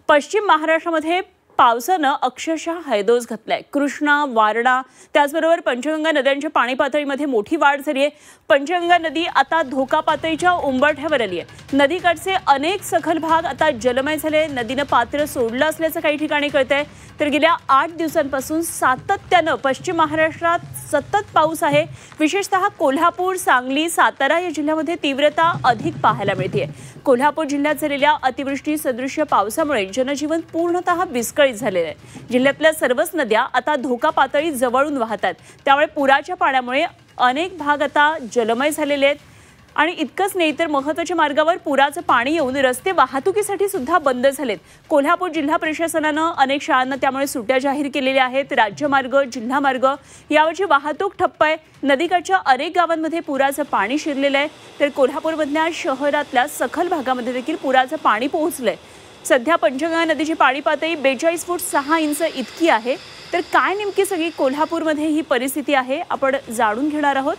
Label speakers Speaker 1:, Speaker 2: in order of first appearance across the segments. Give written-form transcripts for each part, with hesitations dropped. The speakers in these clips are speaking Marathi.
Speaker 1: पश्चिम महाराष्ट्रामध्ये पावसानं अक्षरशः हैदोस घातलाय। कृष्णा, वारणा त्याचबरोबर पंचगंगा नद्यांच्या पाणी पातळीमध्ये मोठी वाढ झाली आहे। पंचगंगा नदी आता धोका पातळीच्या उंबरठ्यावर आली आहे। नदीकाठचे अनेक सखल भाग आता जलमय झाले। नदीनं पात्र सोडलं असल्याचं काही ठिकाणी कळतंय। तर गेल्या 8 दिवसांपासून सातत्यानं पश्चिम महाराष्ट्रात सतत पाऊस आहे। विशेषतः कोल्हापूर, सांगली, सातारा या जिल्ह्यामध्ये तीव्रता अधिक पाहायला मिळते। कोल्हापूर जिल्ह्यात झालेल्या अतिवृष्टी सदृश्य पावसामुळे जनजीवन पूर्णतः विस्कळीत झालेलं आहे। जिल्ह्यातल्या सर्वच नद्या आता धोका पातळी जवळून वाहतात। त्यामुळे पुराच्या पाण्यामुळे अनेक भाग आता जलमय झालेले आहेत। आणि इतकंच नाही तर महत्त्वाच्या मार्गावर पुराचं पाणी येऊन रस्ते वाहतुकीसाठी सुद्धा बंद झालेत। कोल्हापूर जिल्हा प्रशासनानं अनेक शाळांना त्यामुळे सुट्ट्या जाहीर केलेल्या आहेत। राज्यमार्ग, जिल्हा मार्ग यावरची वाहतूक ठप्प आहे। नदीकाठच्या अनेक गावांमध्ये पुराचं पाणी शिरलेलं आहे। तर कोल्हापूरमधल्या शहरातल्या सखल भागामध्ये देखील पुराचं पाणी पोहोचलंय। सध्या पंचगंगा नदीची पाणी पातळी 42 फूट 6 इंच इतकी आहे। तर काय नेमकी सगळी कोल्हापूरमध्ये ही परिस्थिती आहे आपण जाणून घेणार आहोत।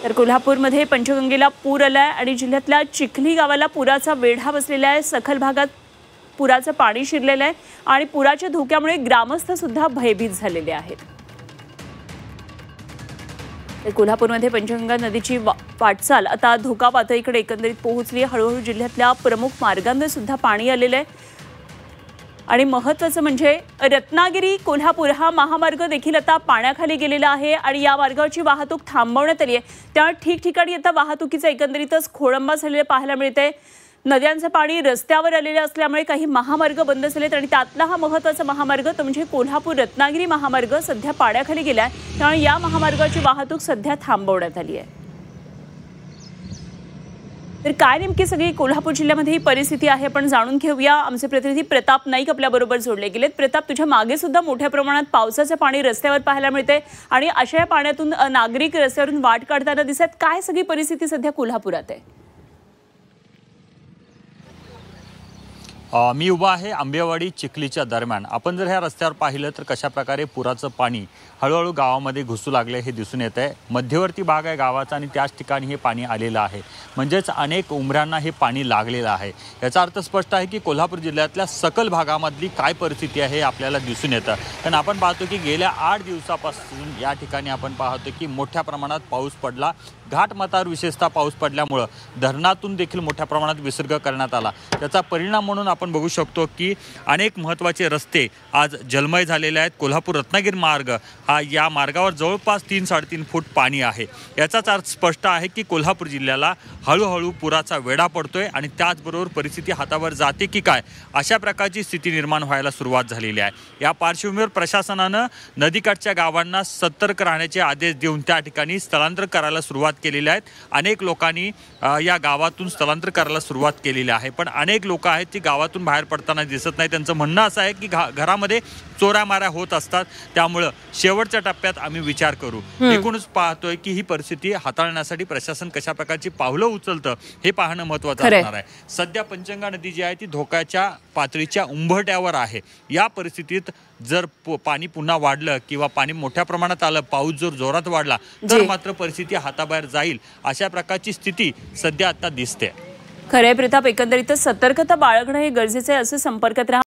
Speaker 1: तर कोल्हापूरमध्ये पंचगंगेला पूर आलाय आणि जिल्ह्यातल्या चिखली गावाला पुराचा वेढा बसलेला आहे। सखल भागात पुराचं पाणी शिरलेलं आहे आणि पुराच्या धोक्यामुळे ग्रामस्थ सुद्धा भयभीत झालेले आहेत। कोल्हापूरमध्ये पंचगंगा नदीची वाटचाल आता धोका पातळीकडे एकंदरीत पोहोचली। हळूहळू जिल्ह्यातल्या प्रमुख मार्गांवर सुद्धा पाणी आलेलं आहे आणि महत्त्वाचं म्हणजे रत्नागिरी कोल्हापूर हा महामार्ग देखील आता पाण्याखाली गेलेला आहे आणि या मार्गावरची वाहतूक थांबवण्यात आली आहे। त्यामुळे ठिकठिकाणी आता वाहतुकीचा एकंदरीतच खोळंबा झालेला पाहायला मिळतंय। नद्यांचं पाणी रस्त्यावर आलेलं असल्यामुळे काही महामार्ग बंद झालेत आणि त्यातला हा महत्त्वाचा महामार्ग तो म्हणजे कोल्हापूर रत्नागिरी महामार्ग सध्या पाण्याखाली गेलाय। त्यामुळे या महामार्गाची वाहतूक सध्या थांबवण्यात आली आहे। तर काय नेमकी सगळी कोल्हापूर जिल्ह्यामध्ये ही परिस्थिती आहे आपण जाणून घेऊया। आमचे प्रतिनिधी प्रताप नाईक आपल्या बरोबर जोडले गेलेत। प्रताप, तुझ्या मागे सुद्धा मोठ्या प्रमाणात पावसाचं पाणी रस्त्यावर पाहायला मिळते आणि अशा या पाण्यातून नागरिक रस्त्यावरून वाट काढताना दिसत। काय सगळी परिस्थिती सध्या कोल्हापुरात आहे?
Speaker 2: मी उभा आहे आंबेवाडी चिखलीच्या दरम्यान। आपण जर ह्या रस्त्यावर पाहिलं तर कशा प्रकारे पुराचं पाणी हळूहळू गावामध्ये घुसू लागले हे दिसून येत आहे। मध्यवर्ती भाग आहे गावाचा आणि त्याच ठिकाणी हे पाणी आलेलं आहे, म्हणजेच अनेक उमऱ्यांना हे पाणी लागलेलं आहे। याचा अर्थ स्पष्ट आहे की कोल्हापूर जिल्ह्यातल्या सकल भागामधली काय परिस्थिती आहे हे आपल्याला दिसून येतं। कारण आपण पाहतो की गेल्या 8 दिवसापासून या ठिकाणी आपण पाहतो की मोठ्या प्रमाणात पाऊस पडला। घाटमाथ्यावर विशेषतः पाऊस पडल्यामुळं धरणातून देखील मोठ्या प्रमाणात विसर्ग करण्यात आला। त्याचा परिणाम म्हणून आपण बघू शकतो की अनेक महत्त्वाचे रस्ते आज जलमय झालेले आहेत। कोल्हापूर रत्नागिरी मार्ग हा या मार्गावर जवळपास 3-3.5 फूट पाणी आहे। याचाच अर्थ स्पष्ट आहे की कोल्हापूर जिल्ह्याला हळूहळू पुराचा वेढा पडतोय आणि त्याचबरोबर परिस्थिती हातावर जाते की काय अशा प्रकारची स्थिती निर्माण व्हायला सुरुवात झालेली आहे। या पार्श्वभूमीवर प्रशासनानं नदीकाठच्या गावांना सतर्क राहण्याचे आदेश देऊन त्या ठिकाणी स्थलांतर करायला सुरुवात केलेली आहेत। अनेक लोकांनी या गावातून स्थलांतर करायला सुरुवात केलेली आहे, पण अनेक लोक आहेत ती गावातून बाहेर पडताना दिसत नाही। त्यांचं म्हणणं असं आहे की घरामध्ये चोऱ्यामाऱ्या होत असतात, त्यामुळं शेवटच्या टप्प्यात आम्ही विचार करू। एकूणच पाहतोय की ही परिस्थिती हाताळण्यासाठी प्रशासन कशा प्रकारची पावलं उचलतं हे पाहणं महत्त्वाचं असणार आहे। सध्या पंचगंगा नदी जी आहे ती धोक्याच्या पातळीच्या उंबरठ्यावर आहे। या परिस्थितीत जर पाणी पुन्हा वाढलं किंवा पाणी मोठ्या प्रमाणात आलं, पाऊस जर जोरात वाढला तर मात्र परिस्थिती हाताबाहेर जाईल अशा प्रकारची स्थिती सध्या आता दिसते।
Speaker 1: खरंय प्रताप, एकंदरीतच सतर्कता बाळगणं हे गरजेचं आहे। असं संपर्कात राहा।